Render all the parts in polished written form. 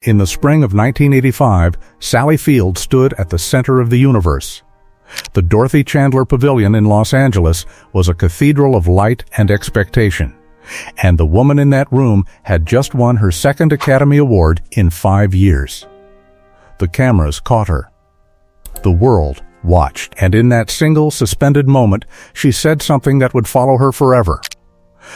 In the spring of 1985, Sally Field stood at the center of the universe. The Dorothy Chandler Pavilion in Los Angeles was a cathedral of light and expectation, and the woman in that room had just won her second Academy Award in 5 years. The cameras caught her. The world watched, and in that single suspended moment, she said something that would follow her forever.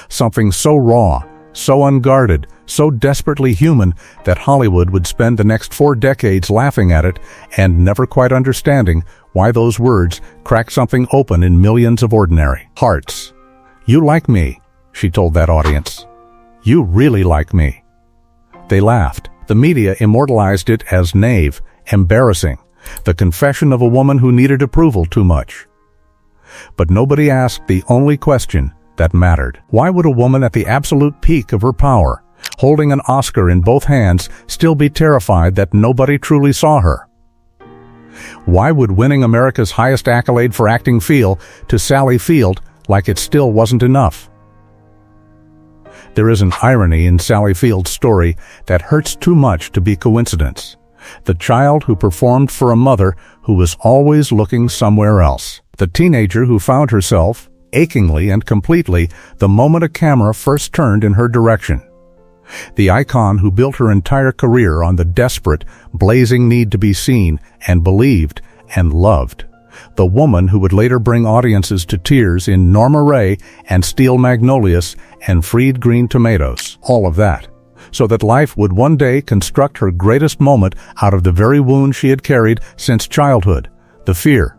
Something so raw, so unguarded, so desperately human that Hollywood would spend the next 4 decades laughing at it and never quite understanding why those words cracked something open in millions of ordinary hearts. "You like me," she told that audience. "You really like me." They laughed. The media immortalized it as naive, embarrassing, the confession of a woman who needed approval too much. But nobody asked the only question that mattered. Why would a woman at the absolute peak of her power, holding an Oscar in both hands, still be terrified that nobody truly saw her? Why would winning America's highest accolade for acting feel to Sally Field like it still wasn't enough? There is an irony in Sally Field's story that hurts too much to be coincidence. The child who performed for a mother who was always looking somewhere else. The teenager who found herself, achingly and completely, the moment a camera first turned in her direction. The icon who built her entire career on the desperate, blazing need to be seen and believed and loved. The woman who would later bring audiences to tears in Norma Rae and Steel Magnolias and Fried Green Tomatoes. All of that, so that life would one day construct her greatest moment out of the very wound she had carried since childhood, the fear,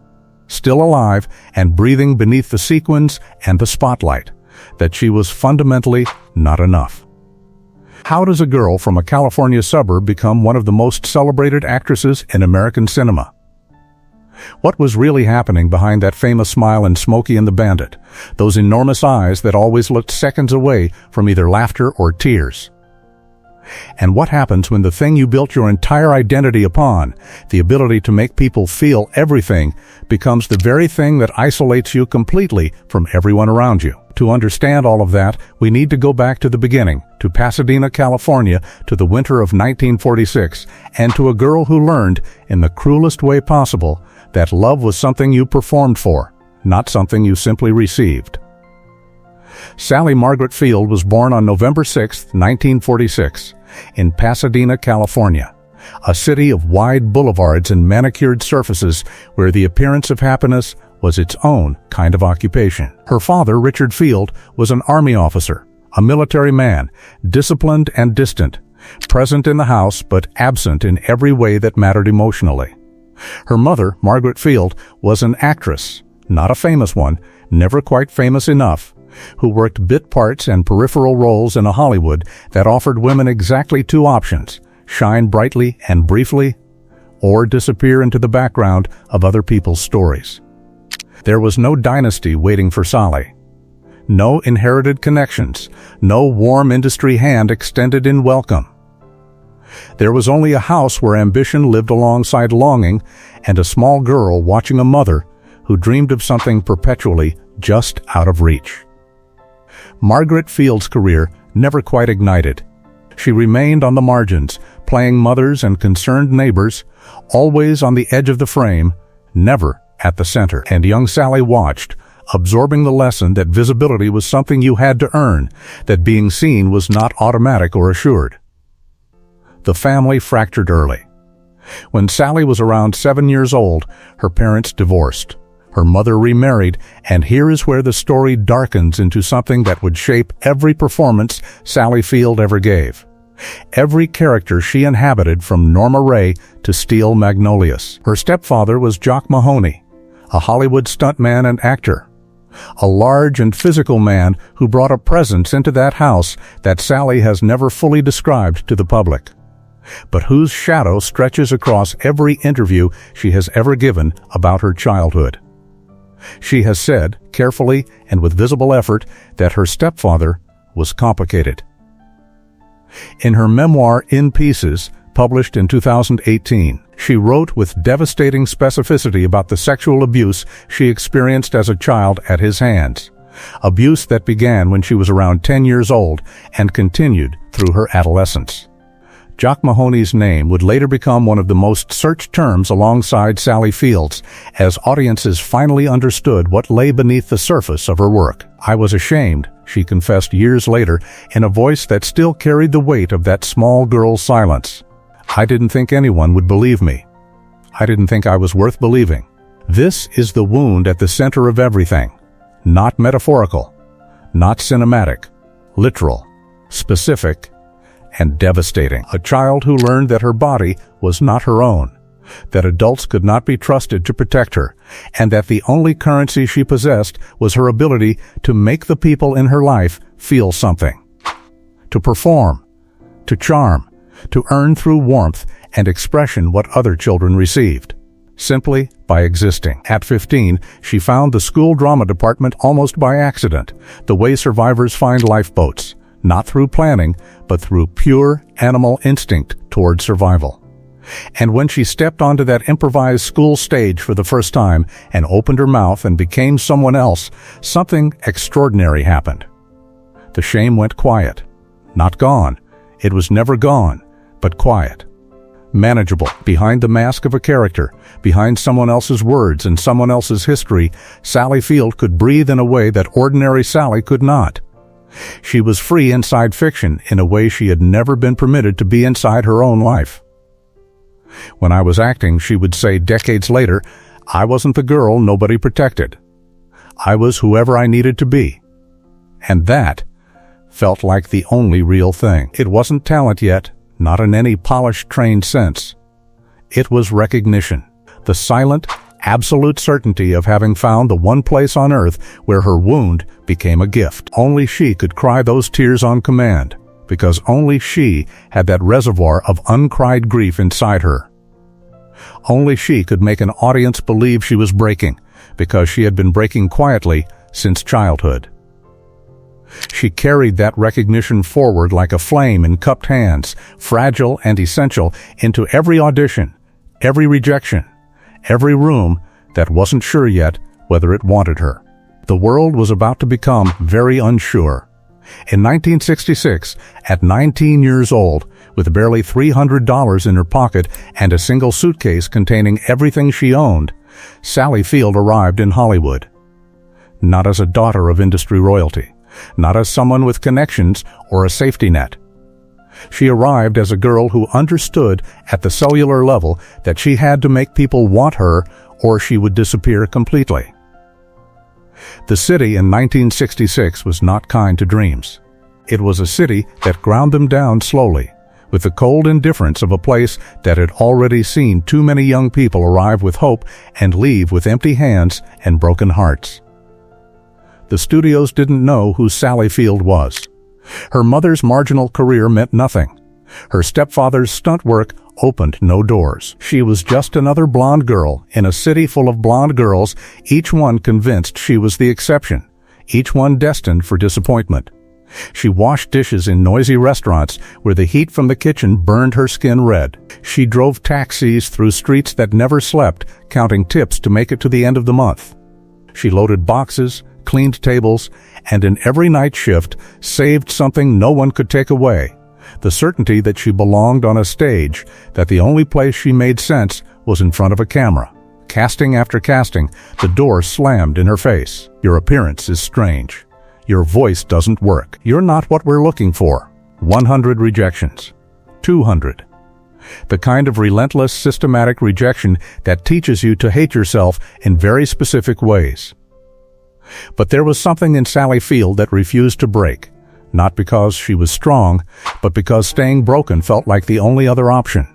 still alive and breathing beneath the sequins and the spotlight, that she was fundamentally not enough. How does a girl from a California suburb become one of the most celebrated actresses in American cinema? What was really happening behind that famous smile in Smokey and the Bandit, those enormous eyes that always looked seconds away from either laughter or tears? And what happens when the thing you built your entire identity upon, the ability to make people feel everything, becomes the very thing that isolates you completely from everyone around you? To understand all of that, we need to go back to the beginning, to Pasadena, California, to the winter of 1946, and to a girl who learned, in the cruelest way possible, that love was something you performed for, not something you simply received. Sally Margaret Field was born on November 6, 1946, in Pasadena, California, a city of wide boulevards and manicured surfaces where the appearance of happiness was its own kind of occupation. Her father, Richard Field, was an Army officer, a military man, disciplined and distant, present in the house but absent in every way that mattered emotionally. Her mother, Margaret Field, was an actress, not a famous one, never quite famous enough, who worked bit parts and peripheral roles in a Hollywood that offered women exactly 2 options: shine brightly and briefly, or disappear into the background of other people's stories. There was no dynasty waiting for Sally. No inherited connections, no warm industry hand extended in welcome. There was only a house where ambition lived alongside longing, and a small girl watching a mother who dreamed of something perpetually just out of reach. Margaret Field's career never quite ignited. She remained on the margins, playing mothers and concerned neighbors, always on the edge of the frame, never at the center. And young Sally watched, absorbing the lesson that visibility was something you had to earn, that being seen was not automatic or assured. The family fractured early. When Sally was around 7 years old, her parents divorced. Her mother remarried, and here is where the story darkens into something that would shape every performance Sally Field ever gave. Every character she inhabited, from Norma Rae to Steel Magnolias. Her stepfather was Jock Mahoney, a Hollywood stuntman and actor. A large and physical man who brought a presence into that house that Sally has never fully described to the public, but whose shadow stretches across every interview she has ever given about her childhood. She has said, carefully and with visible effort, that her stepfather was complicated. In her memoir, In Pieces, published in 2018, she wrote with devastating specificity about the sexual abuse she experienced as a child at his hands, abuse that began when she was around 10 years old and continued through her adolescence. Jock Mahoney's name would later become one of the most searched terms alongside Sally Field's, as audiences finally understood what lay beneath the surface of her work. "I was ashamed," she confessed years later, in a voice that still carried the weight of that small girl's silence. "I didn't think anyone would believe me. I didn't think I was worth believing." This is the wound at the center of everything. Not metaphorical, not cinematic, literal, specific, and devastating. A child who learned that her body was not her own, that adults could not be trusted to protect her, and that the only currency she possessed was her ability to make the people in her life feel something. To perform, to charm, to earn through warmth and expression what other children received, simply by existing. At 15, she found the school drama department almost by accident, the way survivors find lifeboats, not through planning, but through pure animal instinct toward survival. And when she stepped onto that improvised school stage for the first time and opened her mouth and became someone else, something extraordinary happened. The shame went quiet. Not gone. It was never gone, but quiet. Manageable. Behind the mask of a character, behind someone else's words and someone else's history, Sally Field could breathe in a way that ordinary Sally could not. She was free inside fiction in a way she had never been permitted to be inside her own life. When I was acting, she would say decades later, "I wasn't the girl nobody protected. I was whoever I needed to be." And that felt like the only real thing. It wasn't talent yet, not in any polished, trained sense. It was recognition, the silent, absolute certainty of having found the one place on earth where her wound became a gift. Only she could cry those tears on command, because only she had that reservoir of uncried grief inside her. Only she could make an audience believe she was breaking, because she had been breaking quietly since childhood. She carried that recognition forward like a flame in cupped hands, fragile and essential, into every audition, every rejection, every room that wasn't sure yet whether it wanted her. The world was about to become very unsure. In 1966, at 19 years old, with barely $300 in her pocket and a single suitcase containing everything she owned, Sally Field arrived in Hollywood. Not as a daughter of industry royalty, not as someone with connections or a safety net. She arrived as a girl who understood at the cellular level that she had to make people want her or she would disappear completely. The city in 1966 was not kind to dreams. It was a city that ground them down slowly, with the cold indifference of a place that had already seen too many young people arrive with hope and leave with empty hands and broken hearts. The studios didn't know who Sally Field was. Her mother's marginal career meant nothing. Her stepfather's stunt work opened no doors. She was just another blonde girl in a city full of blonde girls, each one convinced she was the exception, each one destined for disappointment. She washed dishes in noisy restaurants where the heat from the kitchen burned her skin red. She drove taxis through streets that never slept, counting tips to make it to the end of the month. She loaded boxes, cleaned tables, and in every night shift saved something no one could take away. The certainty that she belonged on a stage, that the only place she made sense was in front of a camera. Casting after casting, the door slammed in her face. Your appearance is strange. Your voice doesn't work. You're not what we're looking for. 100 rejections. 200. The kind of relentless, systematic rejection that teaches you to hate yourself in very specific ways. But there was something in Sally Field that refused to break, not because she was strong, but because staying broken felt like the only other option.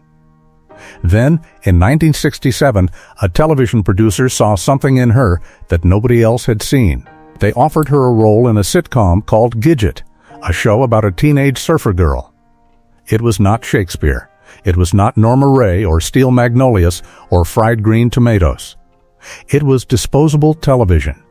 Then, in 1967, a television producer saw something in her that nobody else had seen. They offered her a role in a sitcom called Gidget, a show about a teenage surfer girl. It was not Shakespeare. It was not Norma Rae or Steel Magnolias or fried green tomatoes. It was disposable television.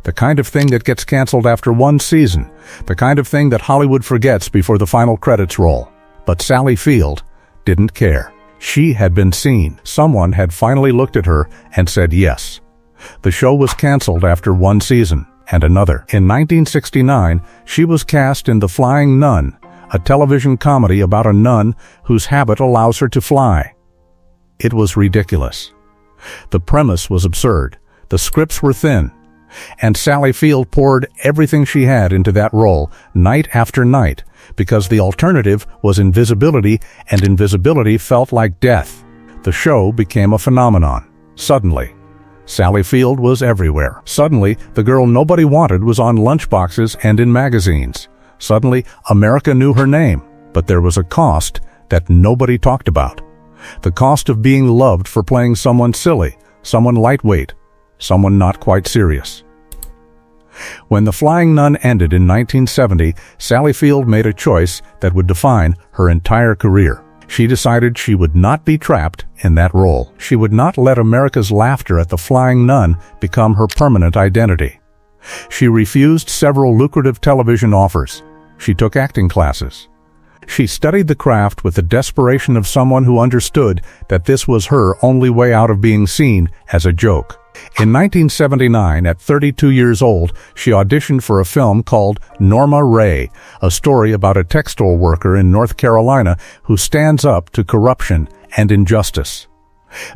The kind of thing that gets canceled after one season, the kind of thing that Hollywood forgets before the final credits roll. But Sally Field didn't care. She had been seen. Someone had finally looked at her and said yes. The show was canceled after one season and another. In 1969, she was cast in The Flying Nun, a television comedy about a nun whose habit allows her to fly. It was ridiculous. The premise was absurd. The scripts were thin. And Sally Field poured everything she had into that role, night after night, because the alternative was invisibility, and invisibility felt like death. The show became a phenomenon. Suddenly, Sally Field was everywhere. Suddenly, the girl nobody wanted was on lunchboxes and in magazines. Suddenly, America knew her name. But there was a cost that nobody talked about. The cost of being loved for playing someone silly, someone lightweight, someone not quite serious. When The Flying Nun ended in 1970, Sally Field made a choice that would define her entire career. She decided she would not be trapped in that role. She would not let America's laughter at the Flying Nun become her permanent identity. She refused several lucrative television offers. She took acting classes. She studied the craft with the desperation of someone who understood that this was her only way out of being seen as a joke. In 1979, at 32 years old, she auditioned for a film called Norma Rae, a story about a textile worker in North Carolina who stands up to corruption and injustice.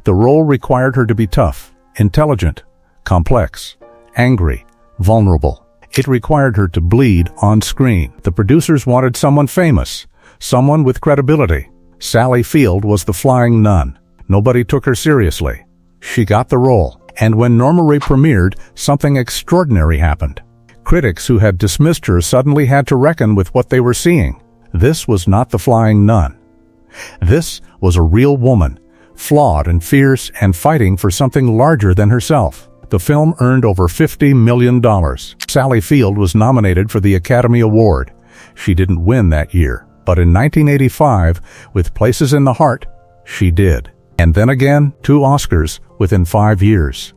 The role required her to be tough, intelligent, complex, angry, vulnerable. It required her to bleed on screen. The producers wanted someone famous, someone with credibility. Sally Field was the Flying Nun. Nobody took her seriously. She got the role. And when Norma Rae premiered, something extraordinary happened. Critics who had dismissed her suddenly had to reckon with what they were seeing. This was not the Flying Nun. This was a real woman, flawed and fierce and fighting for something larger than herself. The film earned over $50 million. Sally Field was nominated for the Academy Award. She didn't win that year, but in 1985, with Places in the Heart, she did. And then again, 2 Oscars within 5 years.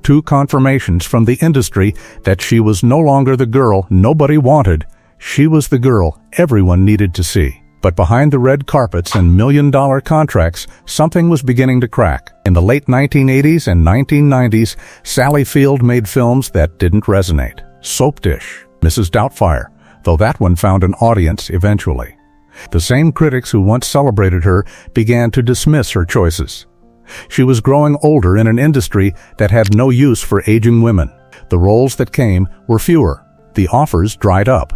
2 confirmations from the industry that she was no longer the girl nobody wanted. She was the girl everyone needed to see. But behind the red carpets and million-dollar contracts, something was beginning to crack. In the late 1980s and 1990s, Sally Field made films that didn't resonate. Soap Dish, Mrs. Doubtfire, though that one found an audience eventually. The same critics who once celebrated her began to dismiss her choices. She was growing older in an industry that had no use for aging women. The roles that came were fewer. The offers dried up.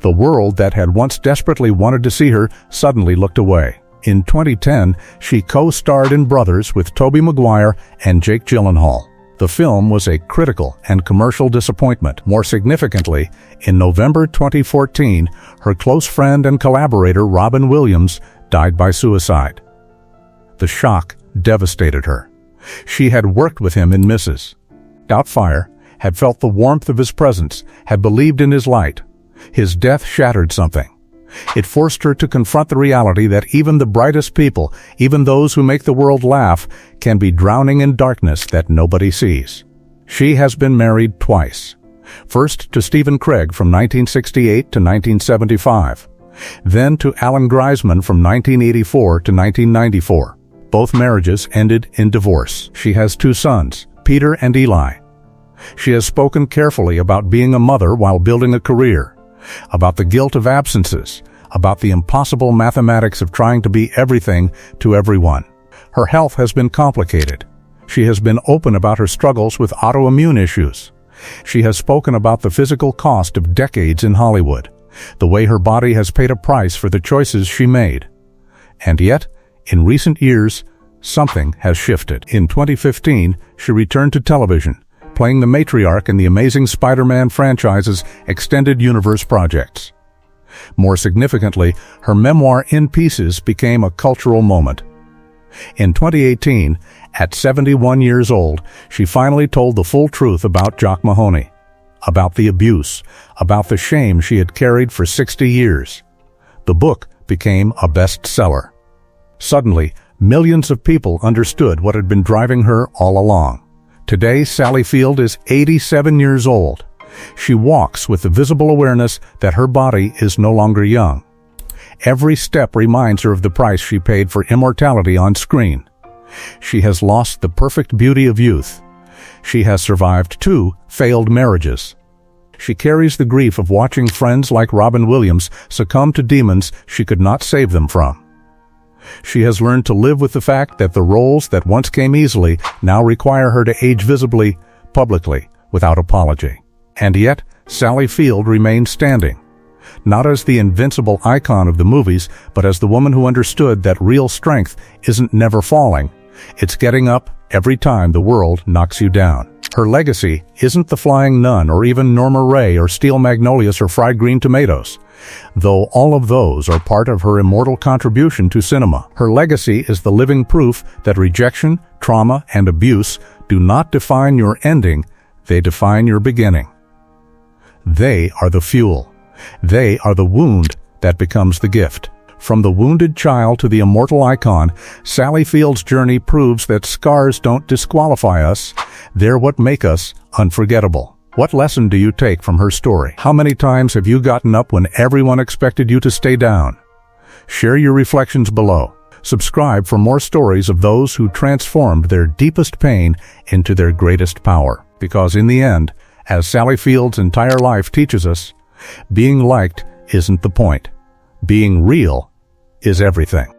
The world that had once desperately wanted to see her suddenly looked away. In 2010, she co-starred in Brothers with Tobey Maguire and Jake Gyllenhaal. The film was a critical and commercial disappointment. More significantly, in November 2014, her close friend and collaborator Robin Williams died by suicide. The shock devastated her. She had worked with him in Mrs. Doubtfire, had felt the warmth of his presence, had believed in his light. His death shattered something. It forced her to confront the reality that even the brightest people, even those who make the world laugh, can be drowning in darkness that nobody sees. She has been married twice. First to Stephen Craig from 1968 to 1975. Then to Alan Greisman from 1984 to 1994. Both marriages ended in divorce. She has 2 sons, Peter and Eli. She has spoken carefully about being a mother while building a career, about the guilt of absences, about the impossible mathematics of trying to be everything to everyone. Her health has been complicated. She has been open about her struggles with autoimmune issues. She has spoken about the physical cost of decades in Hollywood, the way her body has paid a price for the choices she made. And yet, in recent years, something has shifted. In 2015, she returned to television, playing the matriarch in the Amazing Spider-Man franchise's extended universe projects. More significantly, her memoir In Pieces became a cultural moment. In 2018, at 71 years old, she finally told the full truth about Jock Mahoney, about the abuse, about the shame she had carried for 60 years. The book became a bestseller. Suddenly, millions of people understood what had been driving her all along. Today, Sally Field is 87 years old. She walks with the visible awareness that her body is no longer young. Every step reminds her of the price she paid for immortality on screen. She has lost the perfect beauty of youth. She has survived 2 failed marriages. She carries the grief of watching friends like Robin Williams succumb to demons she could not save them from. She has learned to live with the fact that the roles that once came easily now require her to age visibly, publicly, without apology. And yet, Sally Field remains standing. Not as the invincible icon of the movies, but as the woman who understood that real strength isn't never falling. It's getting up every time the world knocks you down. Her legacy isn't the Flying Nun or even Norma Rae or Steel Magnolias or Fried Green Tomatoes, though all of those are part of her immortal contribution to cinema. Her legacy is the living proof that rejection, trauma, and abuse do not define your ending, they define your beginning. They are the fuel. They are the wound that becomes the gift. From the wounded child to the immortal icon, Sally Field's journey proves that scars don't disqualify us, they're what make us unforgettable. What lesson do you take from her story? How many times have you gotten up when everyone expected you to stay down? Share your reflections below. Subscribe for more stories of those who transformed their deepest pain into their greatest power. Because in the end, as Sally Field's entire life teaches us, being liked isn't the point. Being real is everything.